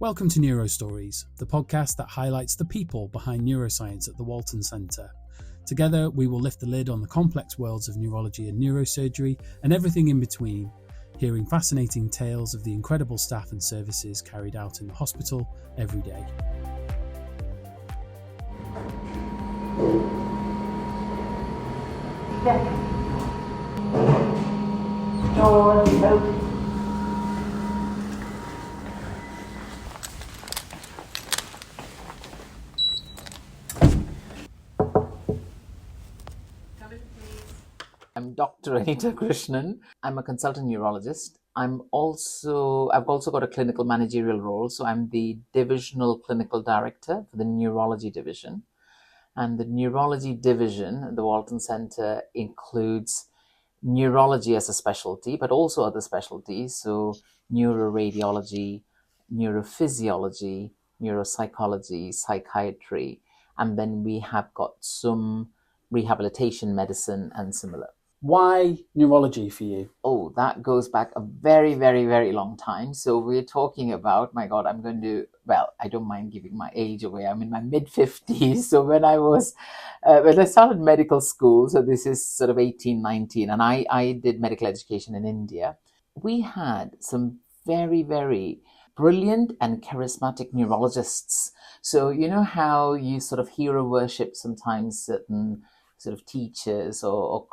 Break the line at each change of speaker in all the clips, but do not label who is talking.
Welcome to Neuro Stories, the podcast that highlights the people behind neuroscience at the Walton Centre. Together, we will lift the lid on the complex worlds of neurology and neurosurgery and everything in between, hearing fascinating tales of the incredible staff and services carried out in the hospital every day.
Doors open.
I'm Dr. Anita Krishnan. I'm a consultant neurologist. I've also got a clinical managerial role. So I'm the Divisional Clinical Director for the Neurology Division. And the Neurology Division at the Walton Centre includes neurology as a specialty, but also other specialties. So neuroradiology, neurophysiology, neuropsychology, psychiatry. And then we have got some rehabilitation medicine and similar.
Why neurology for you?
Oh, that goes back a very, very, very long time. So we're talking about, my God, I don't mind giving my age away. I'm in my mid-50s. So when I started medical school, so this is sort of 18, 19, and I did medical education in India, we had some very, very brilliant and charismatic neurologists. So you know how you sort of hero worship sometimes certain sort of teachers or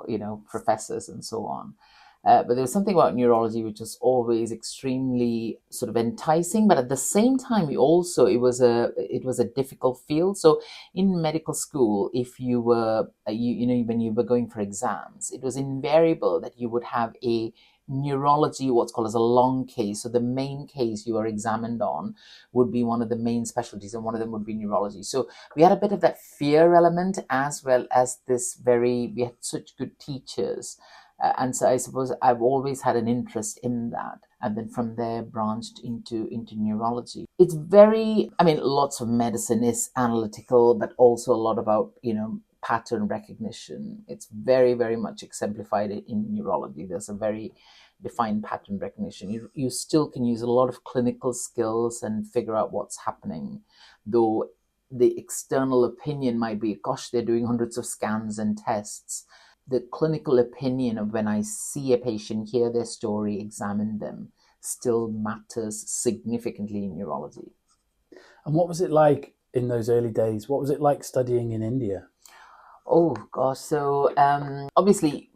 professors and so on. But there was something about neurology which was always extremely sort of enticing, but at the same time, it was a difficult field. So in medical school, if you were, when you were going for exams, it was invariable that you would have a neurology, what's called as a long case. So the main case you are examined on would be one of the main specialties, and one of them would be neurology. So we had a bit of that fear element, as well as we had such good teachers. And so I suppose I've always had an interest in that. And then from there branched into neurology. It's lots of medicine is analytical, but also a lot about, pattern recognition. It's very, very much exemplified in neurology. There's a very defined pattern recognition. You still can use a lot of clinical skills and figure out what's happening, though the external opinion might be, gosh, they're doing hundreds of scans and tests. The clinical opinion of when I see a patient, hear their story, examine them, still matters significantly in neurology.
And what was it like in those early days? What was it like studying in India?
Oh gosh, so obviously,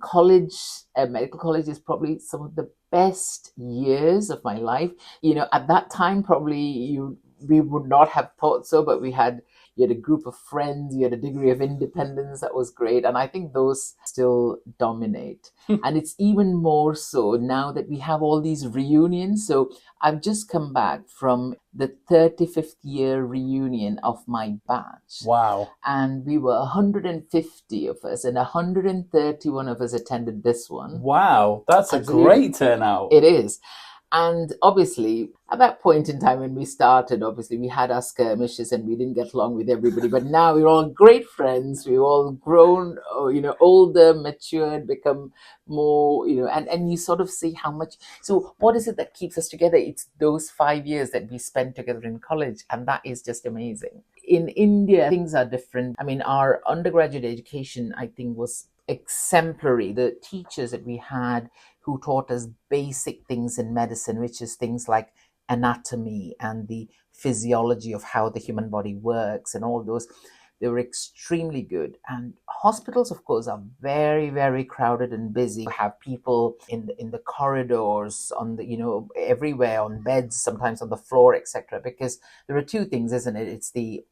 college, medical college is probably some of the best years of my life. At that time, probably we would not have thought so, but you had a group of friends, you had a degree of independence that was great. And I think those still dominate. And it's even more so now that we have all these reunions. So I've just come back from the 35th year reunion of my batch.
Wow.
And we were 150 of us, and 131 of us attended this one.
Wow, that's
Absolutely.
A great turnout.
It is. And obviously, at that point in time when we started, obviously we had our skirmishes and we didn't get along with everybody. But now we're all great friends. We've all grown, older, matured, become more, and you sort of see how much. So what is it that keeps us together? It's those 5 years that we spent together in college. And that is just amazing. In India, things are different. Our undergraduate education, I think, was exemplary. The teachers that we had who taught us basic things in medicine, which is things like anatomy and the physiology of how the human body works and all those, they were extremely good. And hospitals, of course, are very, very crowded and busy. You have people in the corridors, on the, everywhere, on beds, sometimes on the floor, etc. Because there are two things, isn't it? It's the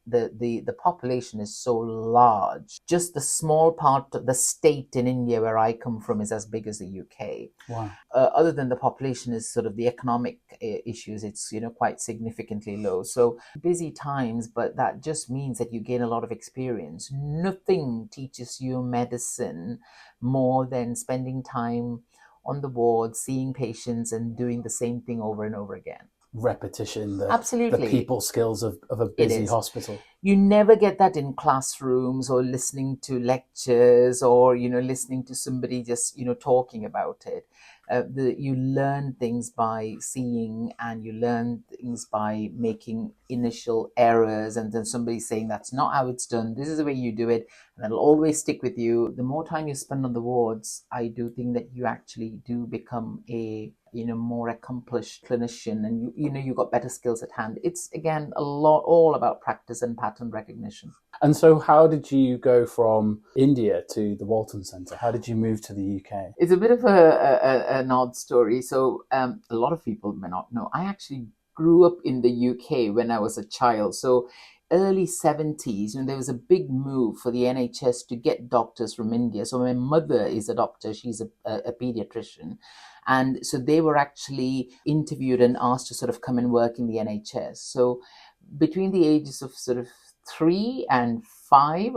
population is so large. Just the small part of the state in India where I come from is as big as the UK.
Wow.
Other than the population is sort of the economic issues, it's quite significantly low. So busy times, but that just means that you gain a lot of experience. Nothing teaches you medicine more than spending time on the ward, seeing patients and doing the same thing over and over again.
Repetition,
Absolutely.
the people skills of a busy hospital.
You never get that in classrooms or listening to lectures or, listening to somebody just, talking about it. You learn things by seeing, and you learn things by making initial errors, and then somebody saying that's not how it's done, this is the way you do it, and that'll always stick with you. The more time you spend on the wards, I do think that you actually do become a more accomplished clinician, and you got better skills at hand. It's again all about practice and pattern recognition.
And so how did you go from India to the Walton Centre? How did you move to the UK?
It's a bit of an odd story. So a lot of people may not know, I actually grew up in the UK when I was a child. So early 70s, there was a big move for the NHS to get doctors from India. So my mother is a doctor, she's a pediatrician. And so they were actually interviewed and asked to sort of come and work in the NHS. So between the ages of sort of 3 and 5,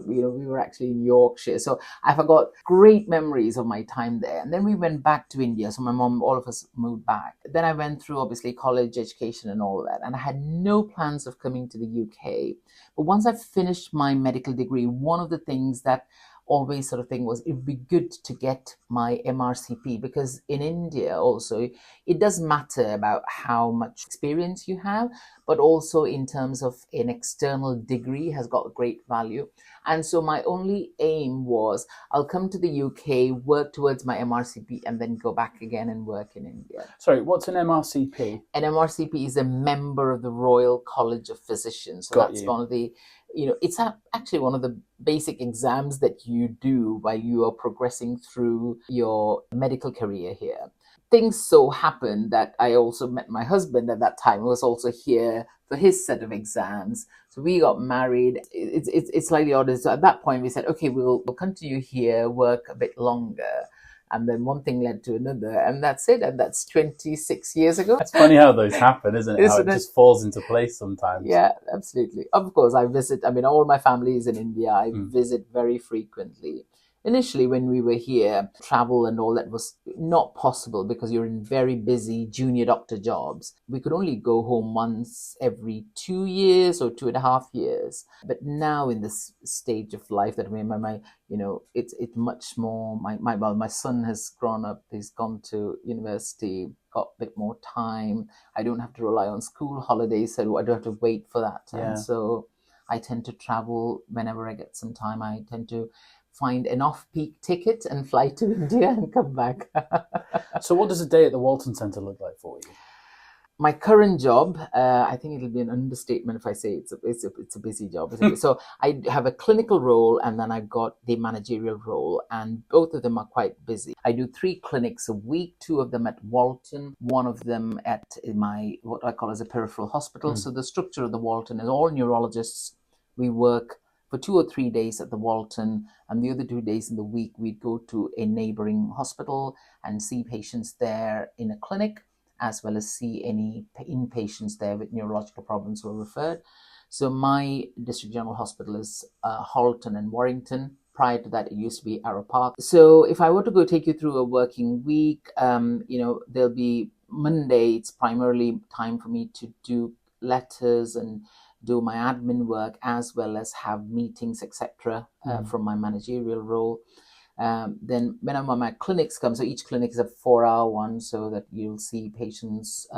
we were actually in Yorkshire. So I've got great memories of my time there. And then we went back to India. So my mom, all of us moved back. Then I went through obviously college education and all that. And I had no plans of coming to the UK. But once I finished my medical degree, one of the things that always sort of thing was it would be good to get my MRCP, because in India also it doesn't matter about how much experience you have, but also in terms of an external degree has got great value. And so my only aim was I'll come to the UK, work towards my MRCP, and then go back again and work in India.
Sorry, what's an MRCP?
An MRCP is a member of the Royal College of Physicians. So that's one of the it's actually one of the basic exams that you do while you are progressing through your medical career here. Things so happened that I also met my husband at that time, who was also here for his set of exams. So we got married. It's slightly odd. So at that point we said, okay, we'll continue here, work a bit longer. And then one thing led to another, and that's it. And that's 26 years ago.
It's funny how those happen, isn't it? How it just falls into place sometimes.
Yeah, absolutely. Of course, I visit, all my family is in India. I visit very frequently. Initially, when we were here, travel and all that was not possible because you're in very busy junior doctor jobs. We could only go home once every 2 years or 2.5 years. But now in this stage of life that it's much more. My son has grown up. He's gone to university, got a bit more time. I don't have to rely on school holidays, so I don't have to wait for that.
Yeah.
And so I tend to travel whenever I get some time. I tend to find an off-peak ticket and fly to India and come back.
So what does a day at the Walton Centre look like for you?
My current job, I think it'll be an understatement if I say it's a busy job. So I have a clinical role, and then I've got the managerial role, and both of them are quite busy. I do 3 clinics a week, 2 of them at Walton, 1 of them at my, what I call as a peripheral hospital. So the structure of the Walton is all neurologists. We work for 2 or 3 days at the Walton, and the other 2 days in the week we'd go to a neighbouring hospital and see patients there in a clinic, as well as see any inpatients there with neurological problems who are referred. So my district general hospital is Halton and Warrington. Prior to that, it used to be Arrow Park. So if I were to go take you through a working week, there'll be Monday. It's primarily time for me to do letters and do my admin work, as well as have meetings, etc., from my managerial role. Then when I'm on my clinics come, so each clinic is a 4-hour one, so that you'll see patients,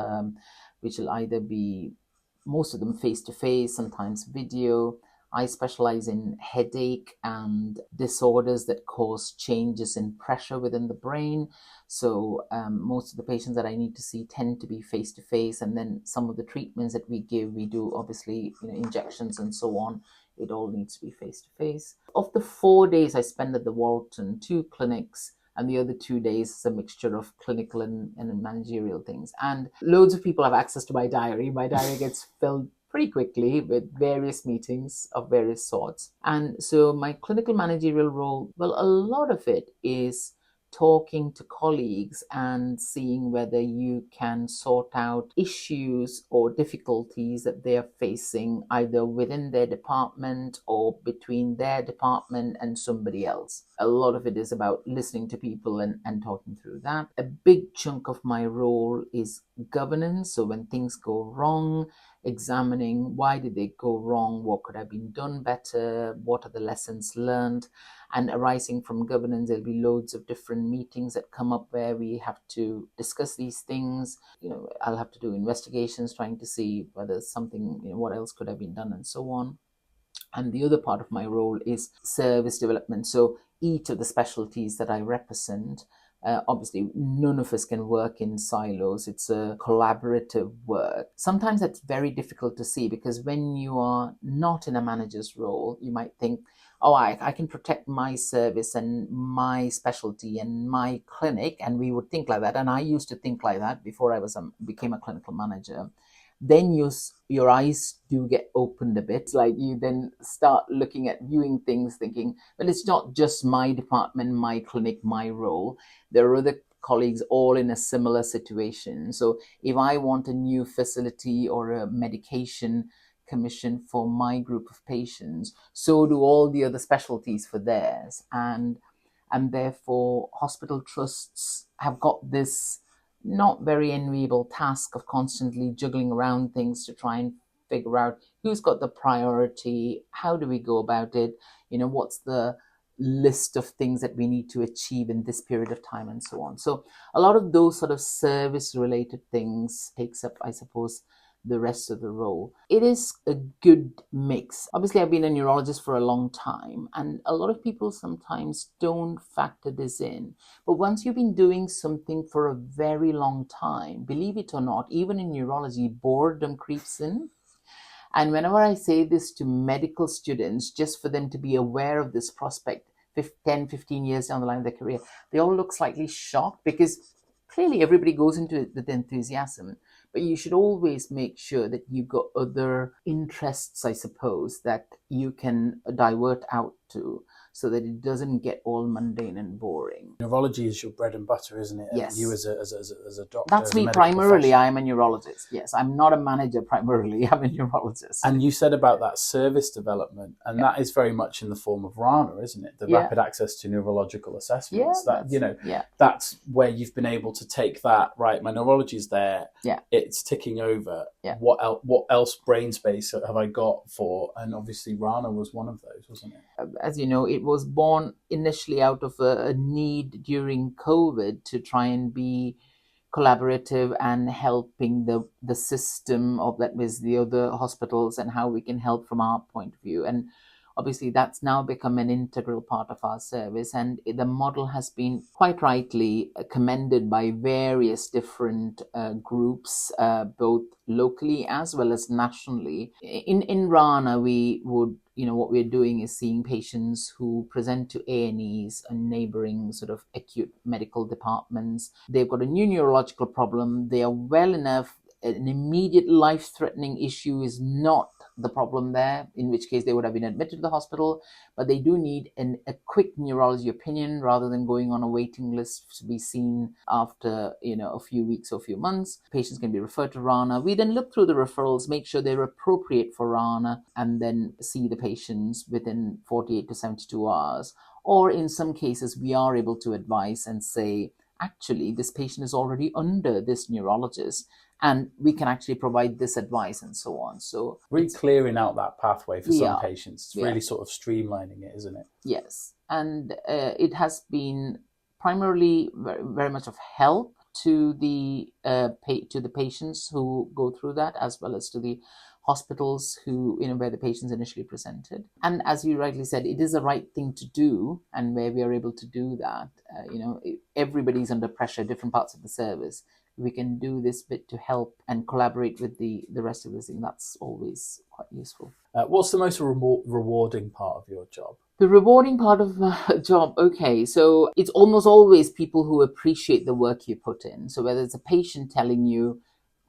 which will either be, most of them face-to-face, sometimes video. I specialize in headache and disorders that cause changes in pressure within the brain. So most of the patients that I need to see tend to be face-to-face. And then some of the treatments that we give, we do obviously, injections and so on. It all needs to be face-to-face. Of the 4 days I spend at the Walton, 2 clinics, and the other 2 days is a mixture of clinical and managerial things. And loads of people have access to my diary. My diary gets filled pretty quickly with various meetings of various sorts. And so my clinical managerial role, well, a lot of it is talking to colleagues and seeing whether you can sort out issues or difficulties that they are facing, either within their department or between their department and somebody else. A lot of it is about listening to people and talking through that. A big chunk of my role is governance. So when things go wrong, examining why did they go wrong, what could have been done better, what are the lessons learned. And arising from governance, there'll be loads of different meetings that come up where we have to discuss these things. I'll have to do investigations trying to see whether something, what else could have been done and so on. And the other part of my role is service development. So each of the specialties that I represent, obviously none of us can work in silos. It's a collaborative work. Sometimes that's very difficult to see, because when you are not in a manager's role, you might think, oh, I can protect my service and my specialty and my clinic. And we would think like that. And I used to think like that before I became a clinical manager. Then your eyes do get opened a bit. Like you then start looking at viewing things, thinking, well, it's not just my department, my clinic, my role. There are other colleagues all in a similar situation. So if I want a new facility or a medication commission for my group of patients, so do all the other specialties for theirs. And therefore, hospital trusts have got this not very enviable task of constantly juggling around things to try and figure out who's got the priority, how do we go about it, what's the list of things that we need to achieve in this period of time and so on. So a lot of those sort of service related things takes up, I suppose, the rest of the role. It is a good mix. Obviously, I've been a neurologist for a long time, and a lot of people sometimes don't factor this in. But once you've been doing something for a very long time, believe it or not, even in neurology, boredom creeps in. And whenever I say this to medical students, just for them to be aware of this prospect, 10, 15 years down the line of their career, they all look slightly shocked, because clearly everybody goes into it with enthusiasm. But you should always make sure that you've got other interests, I suppose, that you can divert out to, so that it doesn't get all mundane and boring.
Neurology is your bread and butter, isn't it?
Yes.
You as a doctor.
That's me primarily. I'm a neurologist. Yes, I'm not a manager primarily. I'm a neurologist.
And you said about that service development, and that is very much in the form of RANA, isn't it? The rapid access to neurological assessments. That's where you've been able to take that, right, my neurology is there. Yeah. It's ticking over. Yeah. What else brain space have I got for? And obviously RANA was one of those, wasn't it?
As you know, it was born initially out of a need during COVID to try and be collaborative and helping the system of, that was the other hospitals, and how we can help from our point of view. And obviously that's now become an integral part of our service, and the model has been quite rightly commended by various different groups, both locally as well as nationally. In RANA, we would, what we're doing is seeing patients who present to A&Es and neighboring sort of acute medical departments. They've got a new neurological problem. They are well enough. An immediate life-threatening issue is not the problem there, in which case they would have been admitted to the hospital, but they do need a quick neurology opinion rather than going on a waiting list to be seen after a few weeks or a few months. Patients can be referred to RANA. We then look through the referrals, make sure they're appropriate for RANA, and then see the patients within 48 to 72 hours. Or in some cases, we are able to advise and say, actually, this patient is already under this neurologist, and we can actually provide this advice and so on. So
really clearing out that pathway for some patients. It's really sort of streamlining it, isn't it?
Yes. And it has been primarily very, very much of help to the patients who go through that, as well as to the hospitals who, where the patients initially presented. And as you rightly said, it is the right thing to do, and where we are able to do that, everybody's under pressure, different parts of the service. We can do this bit to help and collaborate with the rest of the thing. That's always quite useful.
What's the most rewarding part of your job?
The rewarding part of my job, okay, so it's almost always people who appreciate the work you put in. So whether it's a patient telling you,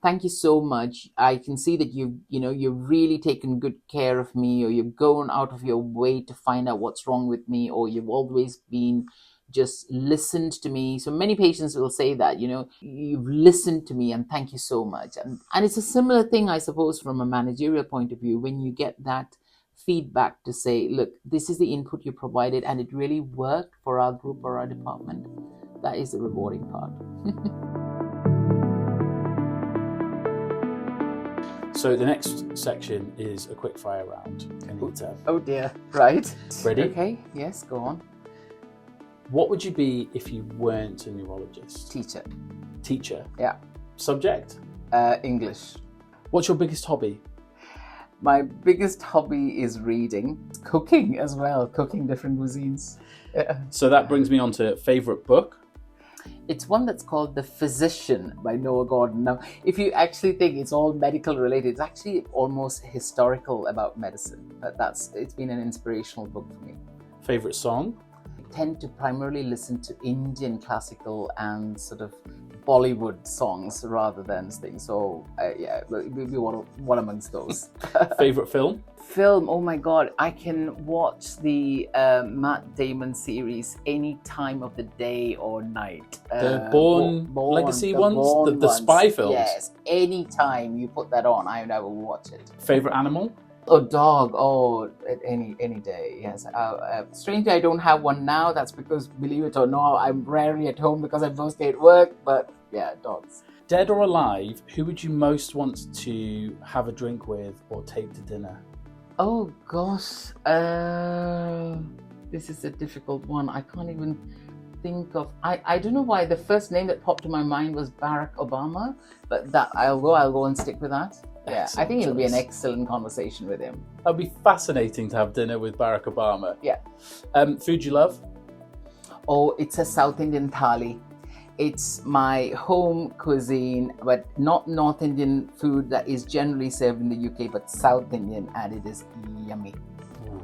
thank you so much, I can see that you've really taken good care of me, or you've gone out of your way to find out what's wrong with me, or you've always been just listened to me. So many patients will say that, you've listened to me and thank you so much. And it's a similar thing, I suppose, from a managerial point of view, when you get that feedback to say, look, this is the input you provided and it really worked for our group or our department. That is the rewarding part.
So the next section is a quick fire round, Anita.
Oh dear, right.
Ready?
Okay, yes, go on.
What would you be if you weren't a neurologist?
Teacher.
Teacher?
Yeah.
Subject?
English.
What's your biggest hobby?
My biggest hobby is reading, cooking as well, cooking different cuisines. Yeah.
So that brings me on to favourite book.
It's one that's called The Physician by Noah Gordon. Now, if you actually think it's all medical related, it's actually almost historical about medicine. But it's been an inspirational book for me.
Favourite song?
I tend to primarily listen to Indian classical and sort of Bollywood songs rather than things. So yeah, maybe one amongst those.
Favourite film?
Film, oh my God, I can watch the Matt Damon series any time of the day or night.
The Bourne Legacy ones? The spy films?
Yes, any time you put that on, I will watch it.
Favourite animal?
Oh, dog, any day, yes. Strangely, I don't have one now. That's because, believe it or not, I'm rarely at home because I'm mostly at work, but yeah, dogs.
Dead or alive, who would you most want to have a drink with or take to dinner?
Oh gosh, this is a difficult one. I can't even think of. I don't know why the first name that popped to my mind was Barack Obama, but that I'll go and stick with that. Yeah,
Excellent
I think it'll be an
choice.
excellent conversation with him.
That'd be fascinating to have dinner with Barack Obama.
Yeah.
Food you love?
Oh, it's a South Indian thali. It's my home cuisine, but not North Indian food that is generally served in the UK, but South Indian, and it is yummy.
Ooh,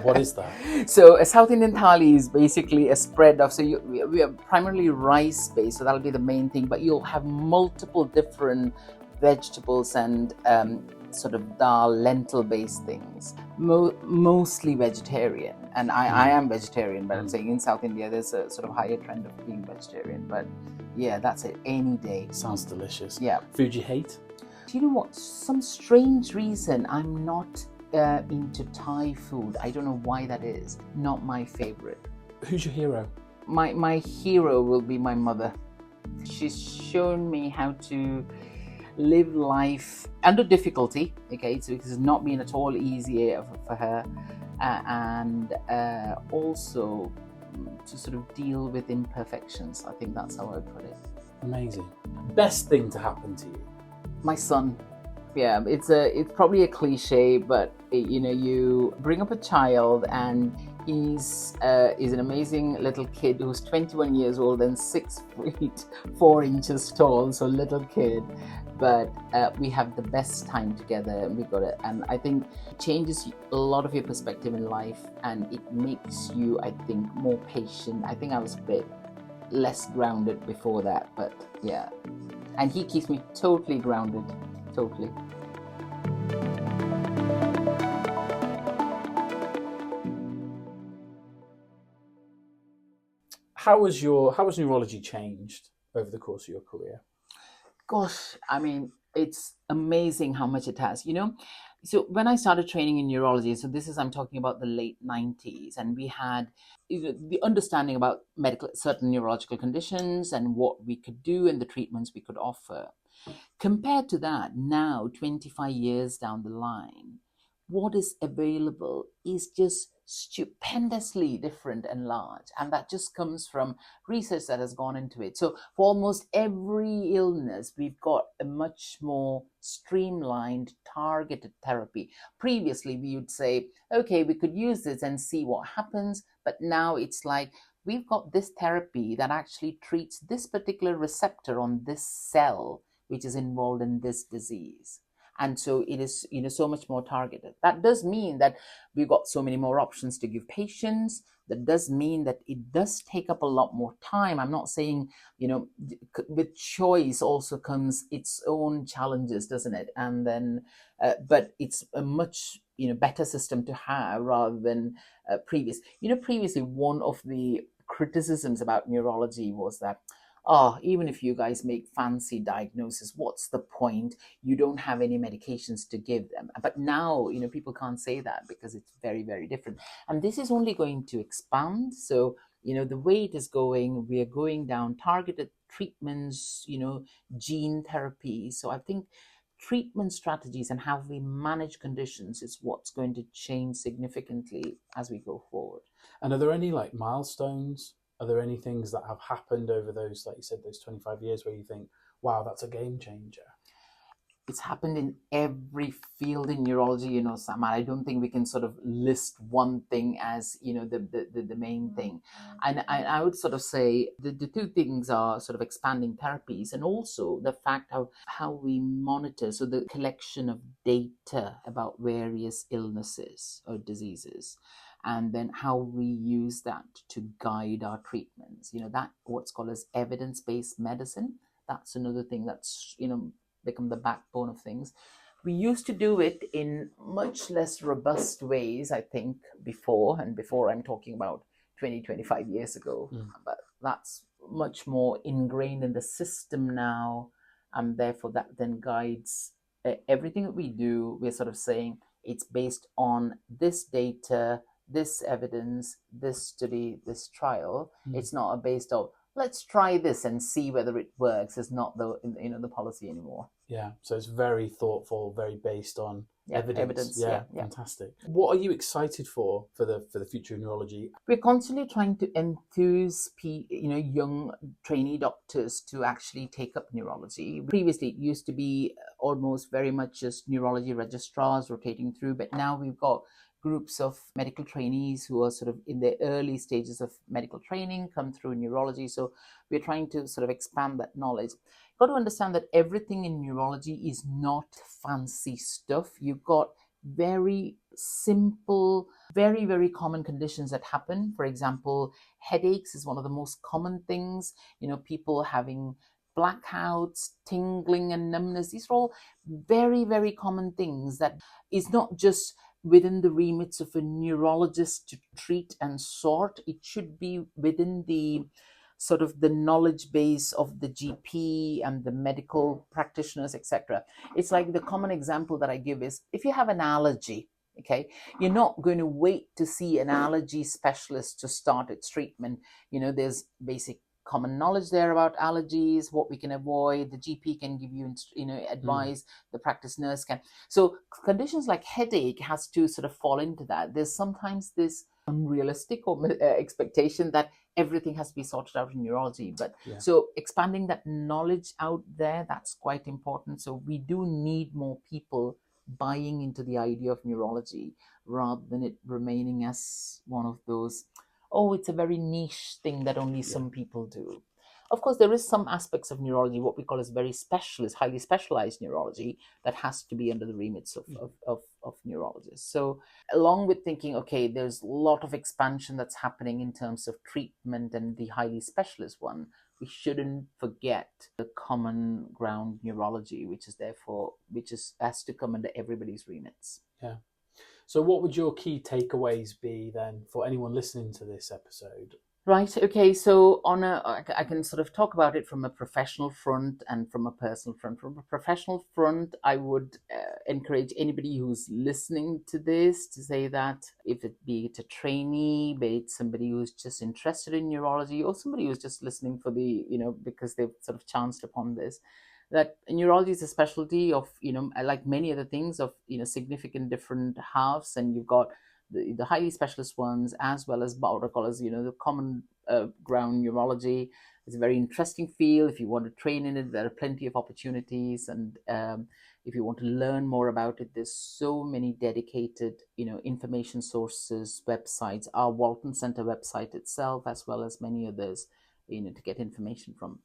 what is that?
So a South Indian thali is basically a spread of, we are primarily rice based, so that'll be the main thing, but you'll have multiple different vegetables and sort of dal, lentil based things, mostly vegetarian. And I am vegetarian, but I'm saying in South India there's a sort of higher trend of being vegetarian. But yeah, that's it, any day.
Sounds delicious.
Yeah.
Food you hate?
Do you know what? Some strange reason I'm not into Thai food. I don't know why that is. Not my favorite.
Who's your hero?
My hero will be my mother. She's shown me how to live life under difficulty. Okay, so it's not been at all easy for her, and also to sort of deal with imperfections. I think that's how I would put it.
Amazing. Best thing to happen to you?
My son. Yeah, it's probably a cliche, but you bring up a child and he's an amazing little kid who's 21 years old and 6 feet 4 inches tall, so little kid. But we have the best time together. We got it, and I think it changes a lot of your perspective in life, and it makes you, I think, more patient. I think I was a bit less grounded before that, but yeah, and he keeps me totally grounded, totally.
How has neurology changed over the course of your career?
Gosh, I mean, it's amazing how much it has, So when I started training in neurology, so I'm talking about the late 90s, and we had the understanding about certain neurological conditions and what we could do and the treatments we could offer. Compared to that, now, 25 years down the line, what is available is just stupendously different and large, and that just comes from research that has gone into it. So for almost every illness, we've got a much more streamlined, targeted therapy. Previously, we would say, okay, we could use this and see what happens, but now it's like, we've got this therapy that actually treats this particular receptor on this cell which is involved in this disease. And so it is, so much more targeted. That does mean that we've got so many more options to give patients. That does mean that it does take up a lot more time. I'm not saying, with choice also comes its own challenges, doesn't it? And then, but it's a much, better system to have rather than previous. Previously, one of the criticisms about neurology was that, even if you guys make fancy diagnosis, what's the point? You don't have any medications to give them. But now, people can't say that because it's very, very different. And this is only going to expand. So, the way it is going, we are going down targeted treatments, gene therapy. So I think treatment strategies and how we manage conditions is what's going to change significantly as we go forward.
And are there any milestones Are there any things that have happened over those, like you said, those 25 years where you think, wow, that's a game changer?
It's happened in every field in neurology, Sam. I don't think we can sort of list one thing as, the main thing. And I would sort of say the two things are sort of expanding therapies and also the fact of how we monitor. So the collection of data about various illnesses or diseases, and then how we use that to guide our treatments. That what's called as evidence-based medicine. That's another thing that's, become the backbone of things. We used to do it in much less robust ways, I think, before I'm talking about 20, 25 years ago. But that's much more ingrained in the system now, and therefore that then guides everything that we do. We're sort of saying it's based on this data, this evidence, this study, this trial. It's not based on let's try this and see whether it works. Is not the policy anymore.
Yeah, so it's very thoughtful, very based on evidence. Yeah, fantastic. What are you excited for the future of neurology?
We're constantly trying to enthuse young trainee doctors to actually take up neurology. Previously, it used to be almost very much just neurology registrars rotating through, but now we've got groups of medical trainees who are sort of in the early stages of medical training come through neurology. So we're trying to sort of expand that knowledge. You've got to understand that everything in neurology is not fancy stuff. You've got very simple, very, very common conditions that happen. For example, headaches is one of the most common things. People having blackouts, tingling and numbness. These are all very, very common things that is not just within the remits of a neurologist to treat and sort. It should be within the sort of the knowledge base of the GP and the medical practitioners, etc. It's like the common example that I give is if you have an allergy, okay, you're not going to wait to see an allergy specialist to start its treatment. There's basic common knowledge there about allergies, what we can avoid. The GP can give you, advice. The practice nurse can. So conditions like headache has to sort of fall into that. There's sometimes this unrealistic or expectation that everything has to be sorted out in neurology. But so expanding that knowledge out there, that's quite important. So we do need more people buying into the idea of neurology rather than it remaining as one of those, it's a very niche thing that only some people do. Of course, there is some aspects of neurology, what we call as very specialist, highly specialized neurology, that has to be under the remits of neurologists. So along with thinking, okay, there's a lot of expansion that's happening in terms of treatment and the highly specialist one, we shouldn't forget the common ground neurology, which has to come under everybody's remits.
Yeah. So what would your key takeaways be then for anyone listening to this episode?
Right. Okay. So I can sort of talk about it from a professional front and from a personal front. From a professional front, I would encourage anybody who's listening to this to say that if it be it a trainee, be it somebody who's just interested in neurology or somebody who's just listening for because they've sort of chanced upon this, that neurology is a specialty of, like many other things, of, significant different halves. And you've got the highly specialist ones as well as what I call as, the common ground neurology. It's a very interesting field. If you want to train in it, there are plenty of opportunities. And if you want to learn more about it, there's so many dedicated, information sources, websites, our Walton Centre website itself, as well as many others, to get information from.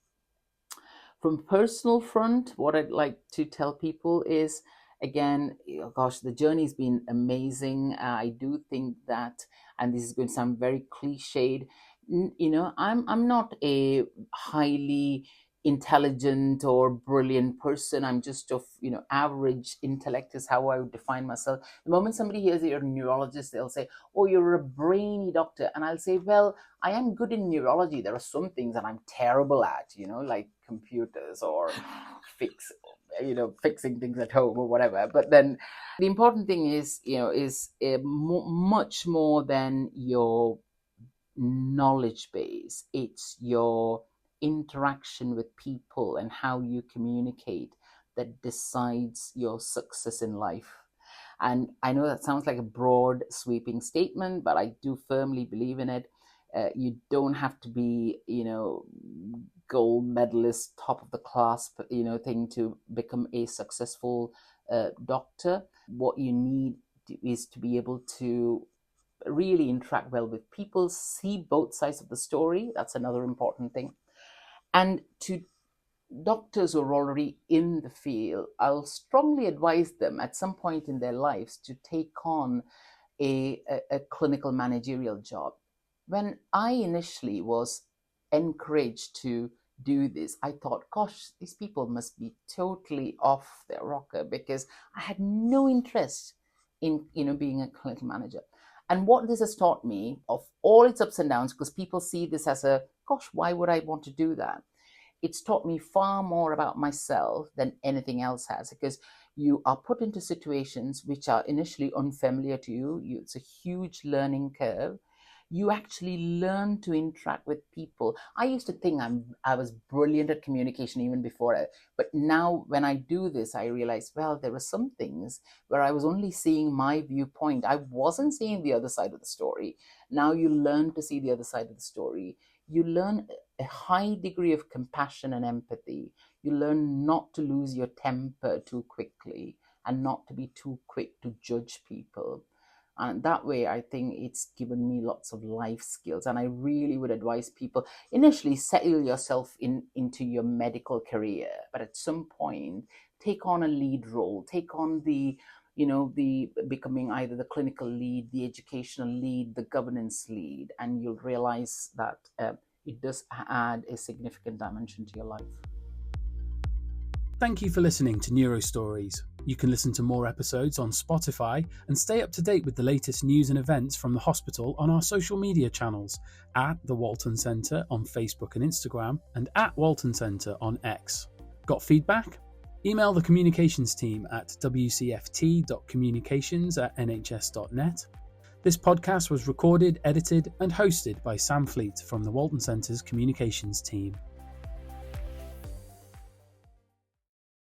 From personal front, what I'd like to tell people is, again, the journey's been amazing. I do think that, and this is going to sound very cliched, I'm not a highly intelligent or brilliant person. I'm just of, average intellect is how I would define myself. The moment somebody hears that you're a neurologist, they'll say, oh, you're a brainy doctor. And I'll say, well, I am good in neurology. There are some things that I'm terrible at, like computers or fixing things at home or whatever. But then the important thing is, much more than your knowledge base. It's your interaction with people and how you communicate that decides your success in life. And I know that sounds like a broad sweeping statement, but I do firmly believe in it. You don't have to be, gold medalist, top of the class, thing to become a successful doctor. What you need is to be able to really interact well with people, see both sides of the story. That's another important thing. And to doctors who are already in the field, I'll strongly advise them at some point in their lives to take on a clinical managerial job. When I initially was encouraged to do this, I thought, gosh, these people must be totally off their rocker, because I had no interest in being a clinical manager. And what this has taught me, of all its ups and downs, because people see this as a, gosh, why would I want to do that? It's taught me far more about myself than anything else has, because you are put into situations which are initially unfamiliar to you. It's a huge learning curve. You actually learn to interact with people. I used to think I was brilliant at communication even before, but now when I do this, I realize, well, there are some things where I was only seeing my viewpoint. I wasn't seeing the other side of the story. Now you learn to see the other side of the story. You learn a high degree of compassion and empathy. You learn not to lose your temper too quickly and not to be too quick to judge people. And that way, I think it's given me lots of life skills. And I really would advise people, initially settle yourself into your medical career, but at some point, take on a lead role, take on the becoming either the clinical lead, the educational lead, the governance lead, and you'll realize that it does add a significant dimension to your life.
Thank you for listening to Neuro Stories. You can listen to more episodes on Spotify and stay up to date with the latest news and events from the hospital on our social media channels, at the Walton Centre on Facebook and Instagram, and at Walton Centre on X. Got feedback? Email the communications team at wcft.communications@nhs.net. This podcast was recorded, edited and hosted by Sam Fleet from the Walton Centre's communications team.